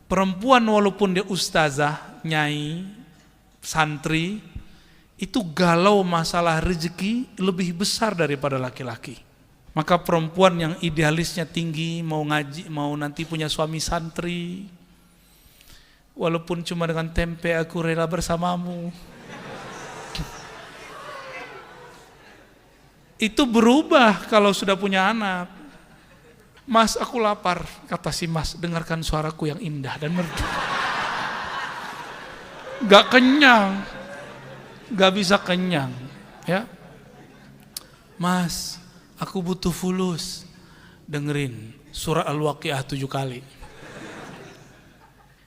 Perempuan walaupun dia ustazah, nyai, santri, itu galau masalah rezeki lebih besar daripada laki-laki. Maka perempuan yang idealisnya tinggi, mau ngaji, mau nanti punya suami santri, walaupun cuma dengan tempe aku rela bersamamu, itu berubah kalau sudah punya anak. Mas, aku lapar, kata si mas, dengarkan suaraku yang indah dan merdu. Gak kenyang, gak bisa kenyang, ya. Mas, aku butuh fulus, dengerin surah Al-Waqiah 7 kali.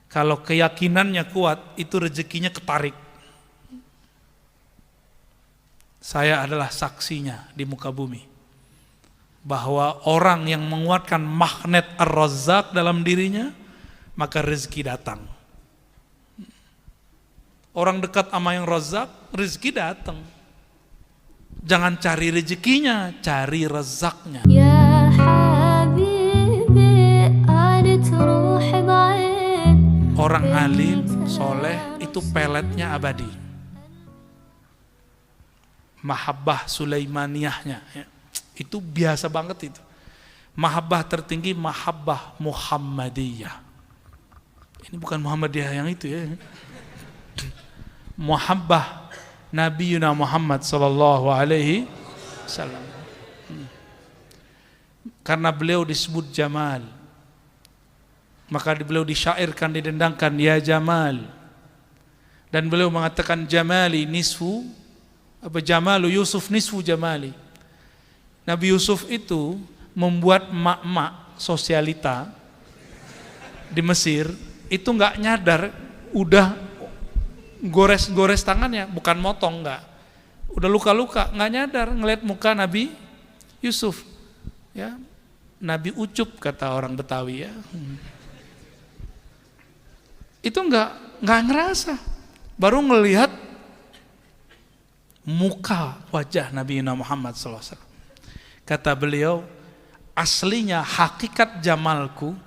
Kalau keyakinannya kuat, itu rezekinya ketarik. Saya adalah saksinya di muka bumi, bahwa orang yang menguatkan magnet Ar-Razzaq dalam dirinya, maka rezeki datang. Orang dekat sama yang Razzaq, rezeki datang. Jangan cari rezekinya, cari rezaknya. Ya habibi, orang alim, soleh, itu peletnya abadi. Mahabbah Sulaimaniyahnya, ya. Itu biasa banget itu. Mahabbah tertinggi, mahabbah Muhammadiyah. Ini bukan Muhammadiyah yang itu ya. Mahabbah Nabi Yuna Muhammad sallallahu alaihi wasallam. Karena beliau disebut Jamal, maka beliau disyairkan, didendangkan, ya Jamal. Dan beliau mengatakan Jamali nisfu, apa Jamalu Yusuf nisfu Jamali. Nabi Yusuf itu membuat mak-mak sosialita di Mesir itu nggak nyadar, udah gores-gores tangannya, bukan motong, nggak, udah luka-luka, nggak nyadar ngeliat muka Nabi Yusuf, ya. Nabi Ucup kata orang Betawi, ya. Itu nggak ngerasa, baru ngelihat muka wajah Nabi Muhammad SAW. Kata beliau, aslinya hakikat jamalku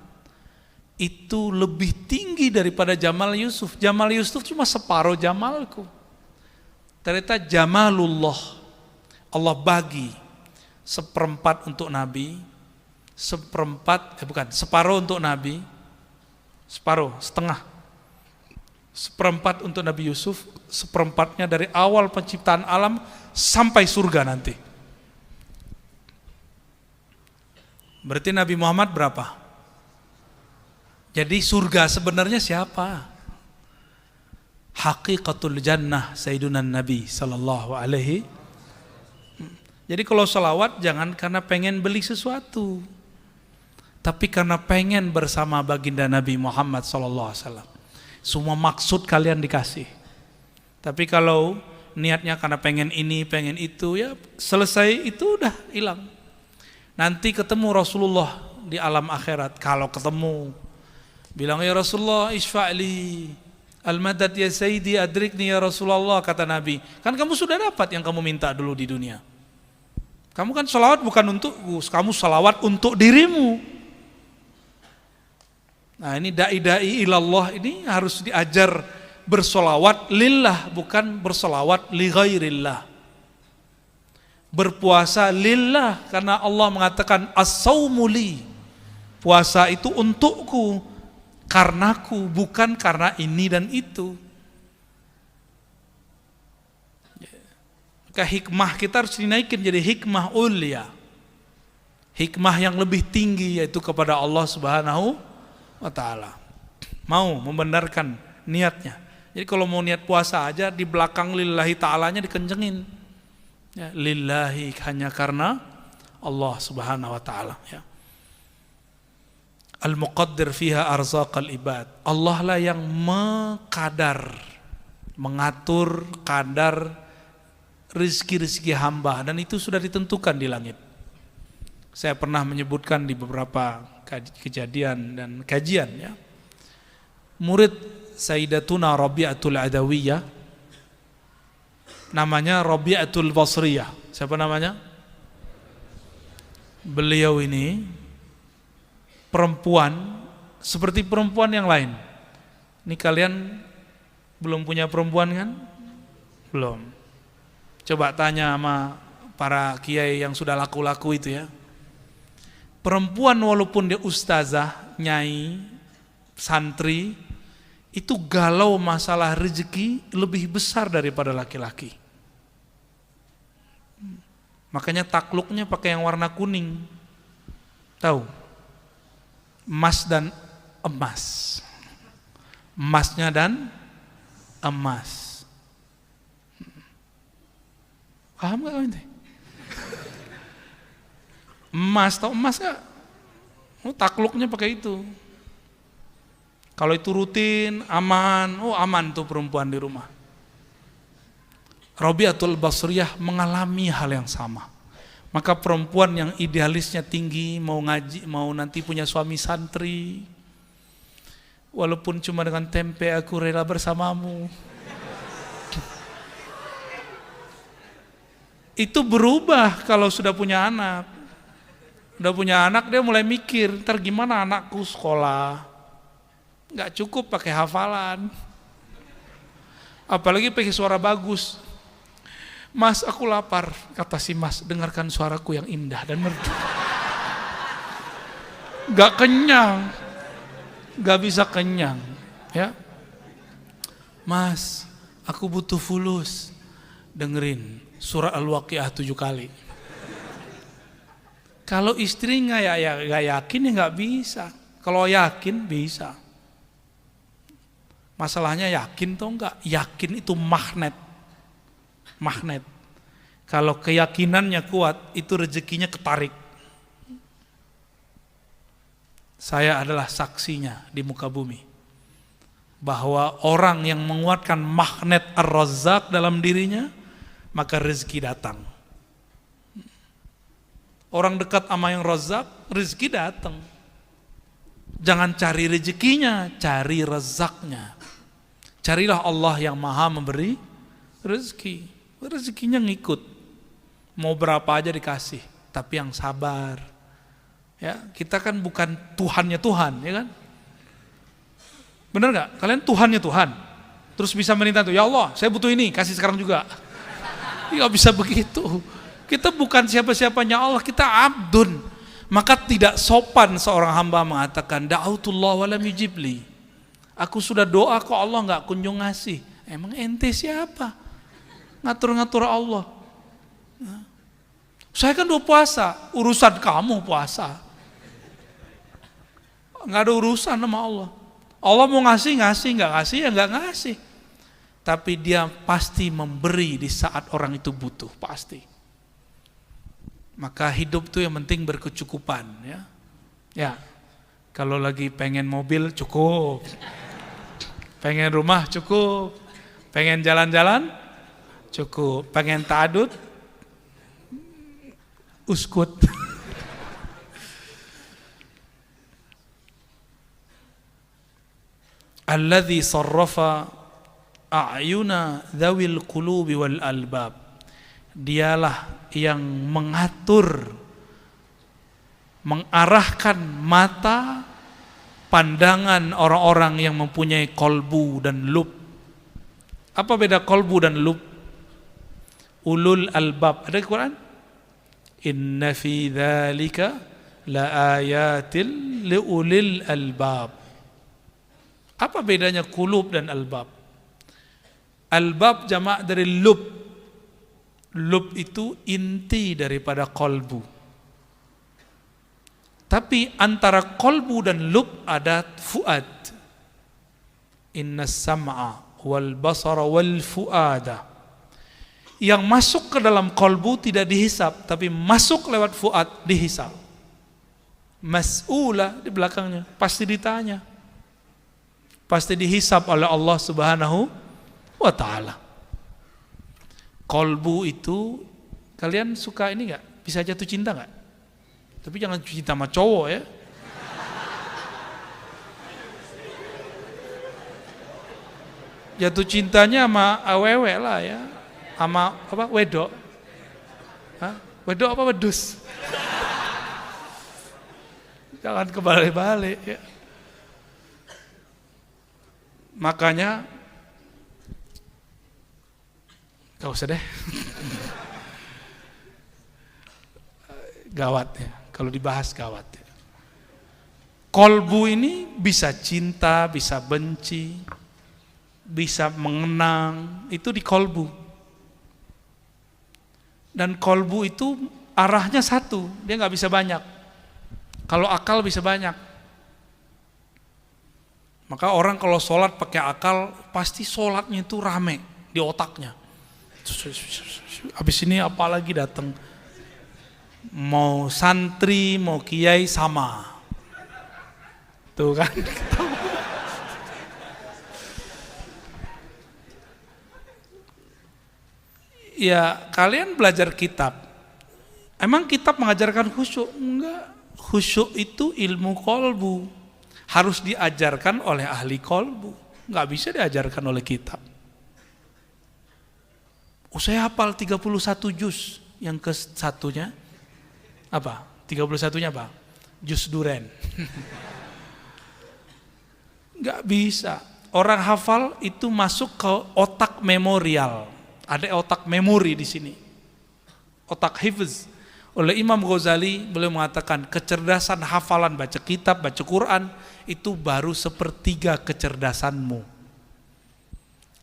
itu lebih tinggi daripada Jamal Yusuf. Jamal Yusuf cuma separuh jamalku. Ternyata Jamalullah, Allah bagi seperempat untuk Nabi, separuh untuk Nabi, setengah. Seperempat untuk Nabi Yusuf, seperempatnya dari awal penciptaan alam sampai surga nanti. Berarti Nabi Muhammad berapa? Jadi surga sebenarnya siapa? Haqiqatul jannah Sayyiduna Nabi sallallahu alaihi. Jadi kalau salawat jangan karena pengen beli sesuatu, tapi karena pengen bersama baginda Nabi Muhammad sallallahu alaihi wasallam. Semua maksud kalian dikasih. Tapi kalau niatnya karena pengen ini, pengen itu, ya selesai itu udah hilang. Nanti ketemu Rasulullah di alam akhirat. Kalau ketemu, bilang ya Rasulullah isfa'li al-madad ya sayyidi adrikni ya Rasulullah, kata Nabi. Kan kamu sudah dapat yang kamu minta dulu di dunia. Kamu kan salawat bukan untukku, kamu salawat untuk dirimu. Nah ini da'i ilallah ini harus diajar bersolawat lillah, bukan bersolawat li ghairillah. Berpuasa lillah, karena Allah mengatakan as-saumu li, puasa itu untukku, karenaku, bukan karena ini dan itu. Maka hikmah kita harus dinaikin jadi hikmah ulia, hikmah yang lebih tinggi, yaitu kepada Allah Subhanahu wa ta'ala. Mau membenarkan niatnya. Jadi kalau mau niat puasa aja, di belakang lillahi ta'alanya dikencengin, ya, lillahi, hanya karena Allah Subhanahu wa ta'ala, ya. Al-muqaddir fiha arzaqal ibad, Allah lah yang mengatur kadar rezeki-rezeki hamba, dan itu sudah ditentukan di langit. Saya pernah menyebutkan di beberapa kejadian dan kajian, ya. Murid Sayyidatuna Rabi'atul Adawiyah, namanya Rabi'atul Basriyah. Siapa namanya? Beliau ini perempuan seperti perempuan yang lain. Ini kalian belum punya perempuan kan? Belum. Coba tanya sama para kiai yang sudah laku-laku itu ya. Perempuan walaupun dia ustazah, nyai, santri, itu galau masalah rezeki lebih besar daripada laki-laki. Makanya takluknya pakai yang warna kuning. Tahu? Emas dan emas. Emasnya dan emas. Paham gak ini? Emas, tahu emas gak? Oh, takluknya pakai itu. Kalau itu rutin, aman. Oh, aman tuh perempuan di rumah. Rabi'atul Basriyah mengalami hal yang sama. Maka perempuan yang idealisnya tinggi, mau ngaji, mau nanti punya suami santri, walaupun cuma dengan tempe aku rela bersamamu. Itu berubah kalau sudah punya anak. Udah punya anak dia mulai mikir, ntar gimana anakku sekolah. Gak cukup pakai hafalan. Apalagi pakai suara bagus. Mas, aku lapar, kata si Mas, dengarkan suaraku yang indah dan merdu. Gak kenyang, gak bisa kenyang, ya. Mas, aku butuh fulus, dengerin surah Al-Waqiah 7 kali. Kalau istri gak yakin ya gak bisa. Kalau yakin bisa. Masalahnya yakin atau enggak? Yakin itu magnet. Magnet. Kalau keyakinannya kuat, itu rezekinya ketarik. Saya adalah saksinya di muka bumi. Bahwa orang yang menguatkan magnet Ar-Razzaq dalam dirinya, maka rezeki datang. Orang dekat sama yang Razzaq, rezeki datang. Jangan cari rezekinya, cari rezaknya. Carilah Allah yang maha memberi rezeki. Rezekinya ngikut. Mau berapa aja dikasih, tapi yang sabar. Ya, kita kan bukan Tuhannya Tuhan, ya kan? Benar nggak? Kalian Tuhannya Tuhan. Terus bisa minta tuh, ya Allah, saya butuh ini, kasih sekarang juga. Nggak bisa begitu. Kita bukan siapa-siapanya Allah, kita abdun. Maka tidak sopan seorang hamba mengatakan, da'autullah wa lam yujibli. Aku sudah doa kok Allah nggak kunjung ngasih. Emang ente siapa? Ngatur-ngatur Allah. Saya kan udah puasa, urusan kamu puasa. Nggak ada urusan sama Allah. Allah mau ngasih, nggak ngasih ya nggak ngasih. Tapi dia pasti memberi di saat orang itu butuh, pasti. Maka hidup tuh yang penting berkecukupan, ya. Ya, kalau lagi pengen mobil cukup, pengen rumah cukup, pengen jalan-jalan cukup, pengen ta'adud uskut. Alladzi sarrafa a'yuna dzawil qulubi wal albab. Dialah yang mengatur, mengarahkan mata, pandangan orang-orang yang mempunyai kolbu dan lub. Apa beda kolbu dan lub? Ulul albab. Ada di Quran? Inna fi dzalika la ayatil liulil albab. Apa bedanya kulub dan albab? Albab jamak dari lub. Lub itu inti daripada kolbu. Tapi antara kolbu dan lub ada fuad. Inna sam'a wal basara wal fuada. Yang masuk ke dalam kolbu tidak dihisap, tapi masuk lewat fuad dihisap. Mas'ula di belakangnya, pasti ditanya. Pasti dihisap oleh Allah Subhanahu wa ta'ala. Kolbu itu, kalian suka ini gak? Bisa jatuh cinta gak? Tapi jangan cinta sama cowok ya. Jatuh cintanya sama awewe lah ya. Sama apa? Wedok. Hah? Wedok apa wedus? Jangan kebalik-balik ya. Makanya gak usah deh. Gawat ya, kalau dibahas gawat ya. Kolbu ini bisa cinta, bisa benci, bisa mengenang, itu di kolbu. Dan kolbu itu arahnya satu, dia nggak bisa banyak. Kalau akal bisa banyak. Maka orang kalau sholat pakai akal, pasti sholatnya itu rame di otaknya. Habis ini apalagi datang, mau santri, mau kiai sama. Tuh kan. Ya kalian belajar kitab, emang kitab mengajarkan khusyuk? Enggak, khusyuk itu ilmu kolbu, harus diajarkan oleh ahli kolbu, nggak bisa diajarkan oleh kitab. Saya hafal 31 juz, yang ke satunya apa? 31-nya apa? Juz duren. Nggak bisa. Orang hafal itu masuk ke otak memorial. Ada otak memori di sini. Otak hifz. Oleh Imam Ghazali, beliau mengatakan kecerdasan hafalan baca kitab, baca Quran itu baru sepertiga kecerdasanmu.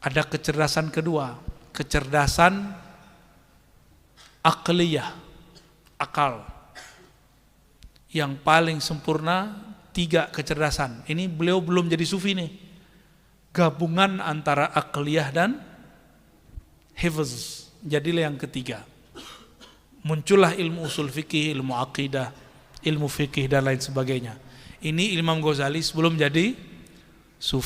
Ada kecerdasan kedua, kecerdasan akliyah, akal. Yang paling sempurna 3 kecerdasan. Ini beliau belum jadi sufi nih. Gabungan antara akliyah dan hifz. Jadilah yang ketiga. Muncullah ilmu usul fikih, ilmu akidah, ilmu fikih dan lain sebagainya. Ini Imam Ghazali sebelum jadi sufi.